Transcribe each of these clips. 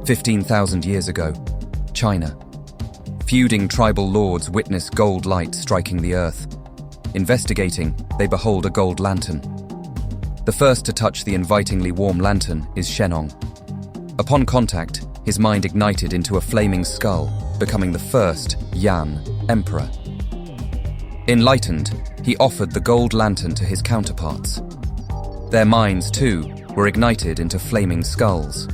15,000 years ago, China. Feuding tribal lords witness gold light striking the earth. Investigating, they behold a gold lantern. The first to touch the invitingly warm lantern is Shennong. Upon contact, his mind ignited into a flaming skull, becoming the first Yan emperor. Enlightened, he offered the gold lantern to his counterparts. Their minds, too, were ignited into flaming skulls.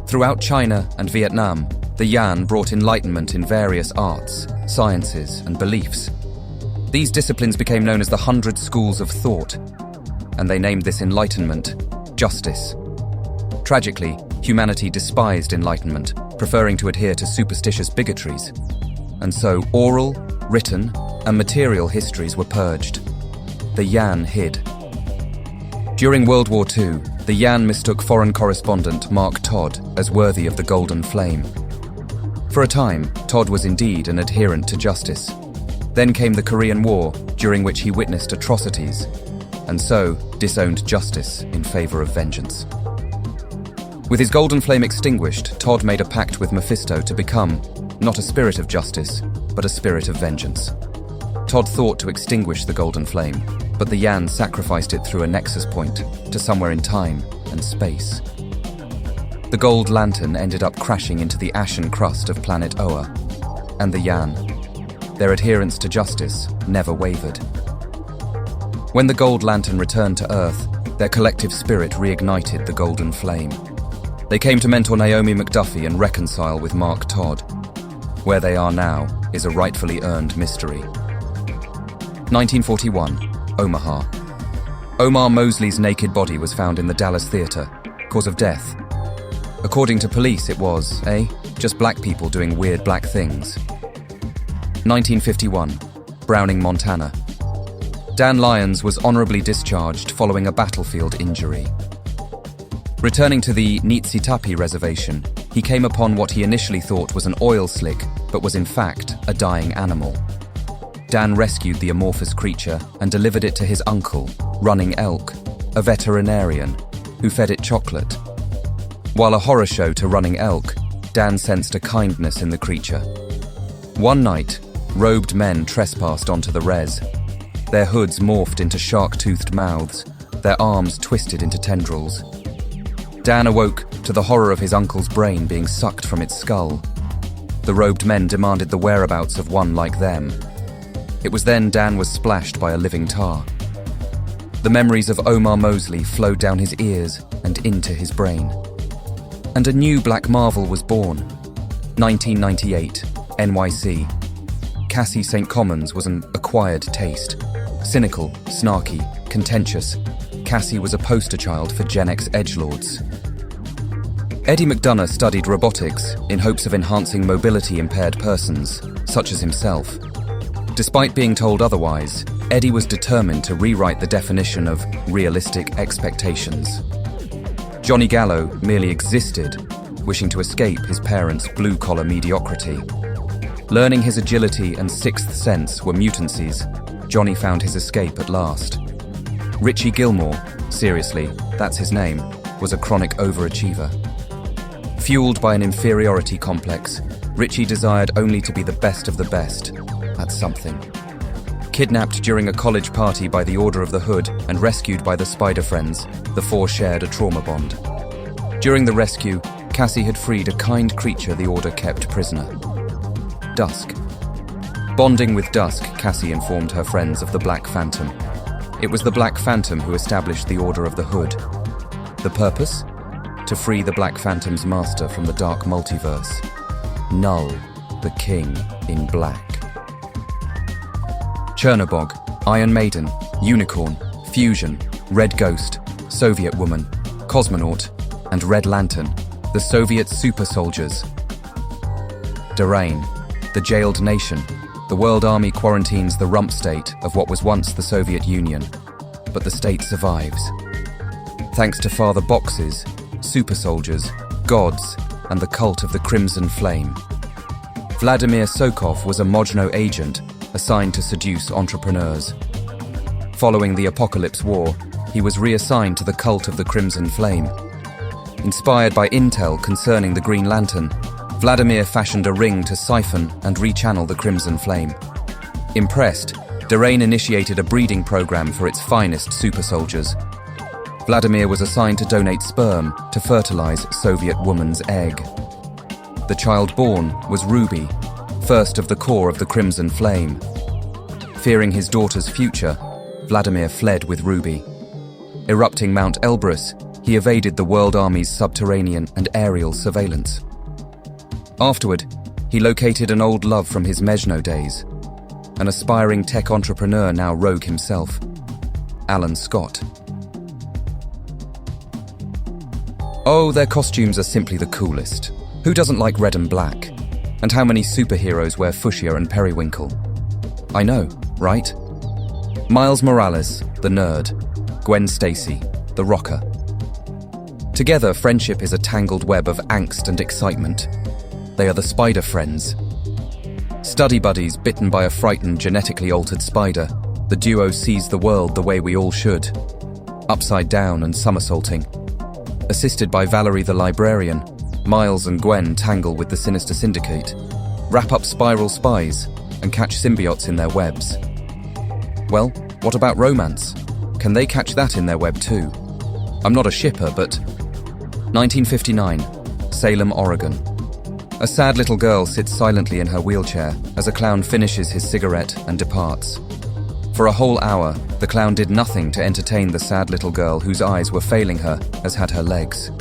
Throughout China and Vietnam, the Yan brought enlightenment in various arts, sciences, and beliefs. These disciplines became known as the 100 Schools of Thought, and they named this enlightenment justice. Tragically, humanity despised enlightenment, preferring to adhere to superstitious bigotries. And so oral, written, and material histories were purged. The Yan hid. During World War II, the Yan mistook foreign correspondent Mark Todd as worthy of the Golden Flame. For a time, Todd was indeed an adherent to justice. Then came the Korean War, during which he witnessed atrocities, and so disowned justice in favor of vengeance. With his golden flame extinguished, Todd made a pact with Mephisto to become not a spirit of justice, but a spirit of vengeance. Todd thought to extinguish the golden flame, but the Yan sacrificed it through a nexus point to somewhere in time and space. The gold lantern ended up crashing into the ashen crust of planet Oa, and the Yan, their adherence to justice, never wavered. When the gold lantern returned to Earth, their collective spirit reignited the golden flame. They came to mentor Naomi McDuffie and reconcile with Mark Todd. Where they are now is a rightfully earned mystery. 1941, Omaha. Omar Mosley's naked body was found in the Dallas Theater. Cause of death. According to police, it was, just black people doing weird black things. 1951, Browning, Montana. Dan Lyons was honorably discharged following a battlefield injury. Returning to the Niitsitapi Reservation, he came upon what he initially thought was an oil slick, but was in fact a dying animal. Dan rescued the amorphous creature and delivered it to his uncle, Running Elk, a veterinarian, who fed it chocolate. While a horror show to Running Elk, Dan sensed a kindness in the creature. One night, robed men trespassed onto the res. Their hoods morphed into shark-toothed mouths, their arms twisted into tendrils. Dan awoke to the horror of his uncle's brain being sucked from its skull. The robed men demanded the whereabouts of one like them. It was then Dan was splashed by a living tar. The memories of Omar Mosley flowed down his ears and into his brain. And a new Black Marvel was born. 1998, NYC. Cassie St. Commons was an acquired taste. Cynical, snarky, contentious, Cassie was a poster child for Gen X edgelords. Eddie McDonough studied robotics in hopes of enhancing mobility-impaired persons, such as himself. Despite being told otherwise, Eddie was determined to rewrite the definition of realistic expectations. Johnny Gallo merely existed, wishing to escape his parents' blue-collar mediocrity. Learning his agility and sixth sense were mutancies, Johnny found his escape at last. Richie Gilmore, seriously, that's his name, was a chronic overachiever. Fueled by an inferiority complex, Richie desired only to be the best of the best at something. Kidnapped during a college party by the Order of the Hood and rescued by the Spider Friends, the four shared a trauma bond. During the rescue, Cassie had freed a kind creature the Order kept prisoner. Dusk. Bonding with Dusk, Cassie informed her friends of the Black Phantom. It was the Black Phantom who established the Order of the Hood. The purpose? To free the Black Phantom's master from the dark multiverse. Null, the King in Black. Chernobog, Iron Maiden, Unicorn, Fusion, Red Ghost, Soviet Woman, Cosmonaut, and Red Lantern, the Soviet super soldiers. Darain, the jailed nation. The World Army quarantines the rump state of what was once the Soviet Union, but the state survives. Thanks to Father Boxes, super soldiers, gods, and the cult of the Crimson Flame. Vladimir Sokov was a Mojno agent assigned to seduce entrepreneurs. Following the Apocalypse War, he was reassigned to the cult of the Crimson Flame. Inspired by intel concerning the Green Lantern, Vladimir fashioned a ring to siphon and rechannel the Crimson Flame. Impressed, Derain initiated a breeding program for its finest super soldiers. Vladimir was assigned to donate sperm to fertilize Soviet woman's egg. The child born was Ruby, first of the core of the Crimson Flame. Fearing his daughter's future, Vladimir fled with Ruby. Erupting Mount Elbrus, he evaded the World Army's subterranean and aerial surveillance. Afterward, he located an old love from his Mezno days, an aspiring tech entrepreneur now rogue himself, Alan Scott. Oh, their costumes are simply the coolest. Who doesn't like red and black? And how many superheroes wear fuchsia and periwinkle? I know, right? Miles Morales, the nerd. Gwen Stacy, the rocker. Together, friendship is a tangled web of angst and excitement. They are the Spider Friends. Study buddies bitten by a frightened, genetically altered spider, the duo sees the world the way we all should. Upside down and somersaulting. Assisted by Valerie the librarian, Miles and Gwen tangle with the sinister syndicate, wrap up Spyral spies, and catch symbiotes in their webs. Well, what about romance? Can they catch that in their web too? I'm not a shipper, but... 1959, Salem, Oregon. A sad little girl sits silently in her wheelchair as a clown finishes his cigarette and departs. For a whole hour, the clown did nothing to entertain the sad little girl whose eyes were failing her as had her legs.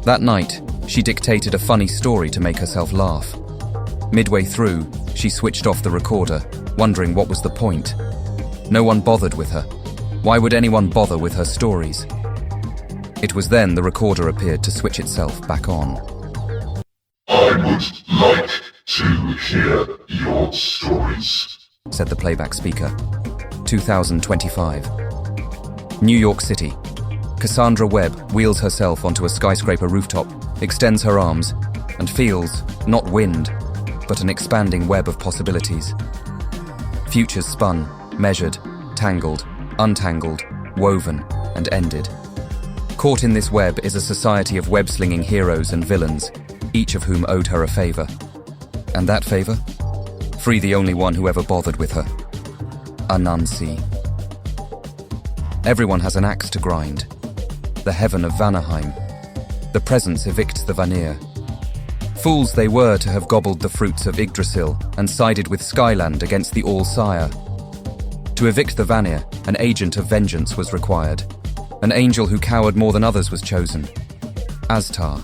That night, she dictated a funny story to make herself laugh. Midway through, she switched off the recorder, wondering what was the point. No one bothered with her. Why would anyone bother with her stories? It was then the recorder appeared to switch itself back on. I would like to hear your stories, said the playback speaker. 2025. New York City. Cassandra Webb wheels herself onto a skyscraper rooftop, extends her arms, and feels, not wind, but an expanding web of possibilities. Futures spun, measured, tangled, untangled, woven, and ended. Caught in this web is a society of web-slinging heroes and villains, each of whom owed her a favor. And that favor? Free the only one who ever bothered with her. Anansi. Everyone has an axe to grind. The heaven of Vanaheim. The presence evicts the Vanir. Fools they were to have gobbled the fruits of Yggdrasil and sided with Skyland against the All-Sire. To evict the Vanir, an agent of vengeance was required. An angel who cowered more than others was chosen. Astar.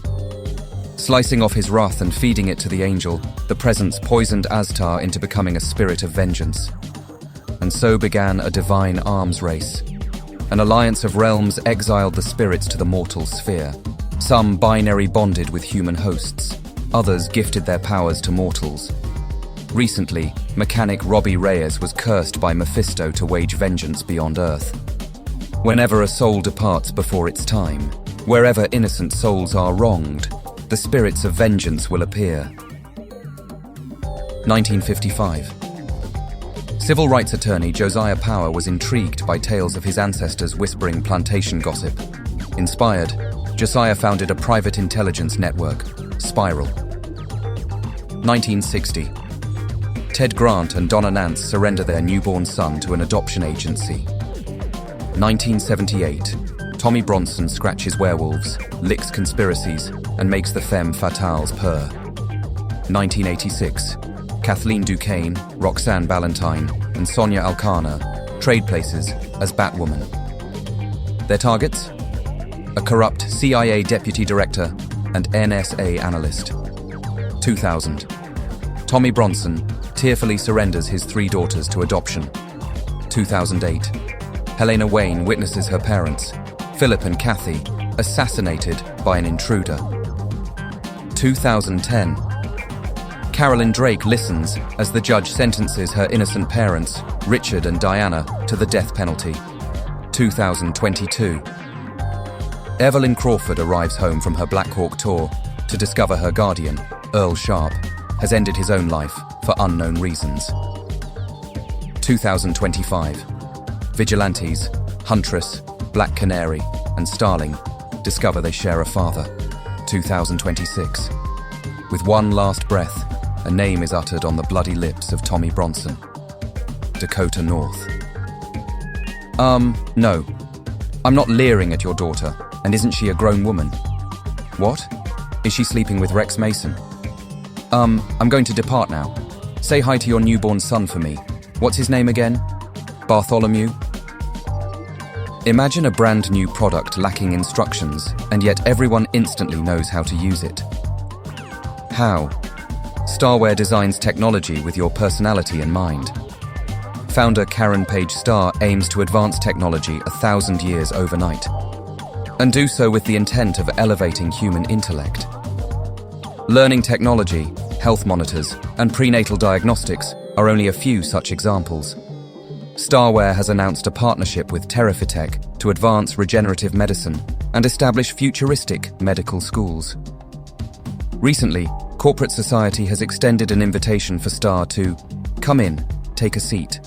Slicing off his wrath and feeding it to the angel, the presence poisoned Astar into becoming a spirit of vengeance. And so began a divine arms race. An alliance of realms exiled the spirits to the mortal sphere. Some binary bonded with human hosts. Others gifted their powers to mortals. Recently, mechanic Robbie Reyes was cursed by Mephisto to wage vengeance beyond Earth. Whenever a soul departs before its time, wherever innocent souls are wronged, the spirits of vengeance will appear. 1955. Civil rights attorney Josiah Power was intrigued by tales of his ancestors whispering plantation gossip. Inspired, Josiah founded a private intelligence network, Spyral. 1960. Ted Grant and Donna Nance surrender their newborn son to an adoption agency. 1978. Tommy Bronson scratches werewolves, licks conspiracies, and makes the femme fatales purr. 1986. Kathleen Duquesne, Roxanne Ballantyne, and Sonia Alcana trade places as Batwoman. Their targets? A corrupt CIA deputy director and NSA analyst. 2000. Tommy Bronson tearfully surrenders his 3 daughters to adoption. 2008. Helena Wayne witnesses her parents, Philip and Kathy, assassinated by an intruder. 2010. Carolyn Drake listens as the judge sentences her innocent parents, Richard and Diana, to the death penalty. 2022. Evelyn Crawford arrives home from her Black Hawk tour to discover her guardian, Earl Sharp, has ended his own life for unknown reasons. 2025. Vigilantes, Huntress, Black Canary, and Starling discover they share a father. 2026. With one last breath, a name is uttered on the bloody lips of Tommy Bronson. Dakota North. No. I'm not leering at your daughter, and isn't she a grown woman? What? Is she sleeping with Rex Mason? I'm going to depart now. Say hi to your newborn son for me. What's his name again? Bartholomew? Imagine a brand new product lacking instructions, and yet everyone instantly knows how to use it. How? Starrware designs technology with your personality in mind. Founder Karen Page Starr aims to advance technology 1,000 years overnight, and do so with the intent of elevating human intellect. Learning technology, health monitors, and prenatal diagnostics are only a few such examples. Starrware has announced a partnership with Terrafitech to advance regenerative medicine and establish futuristic medical schools. Recently, corporate society has extended an invitation for Starr to come in, take a seat,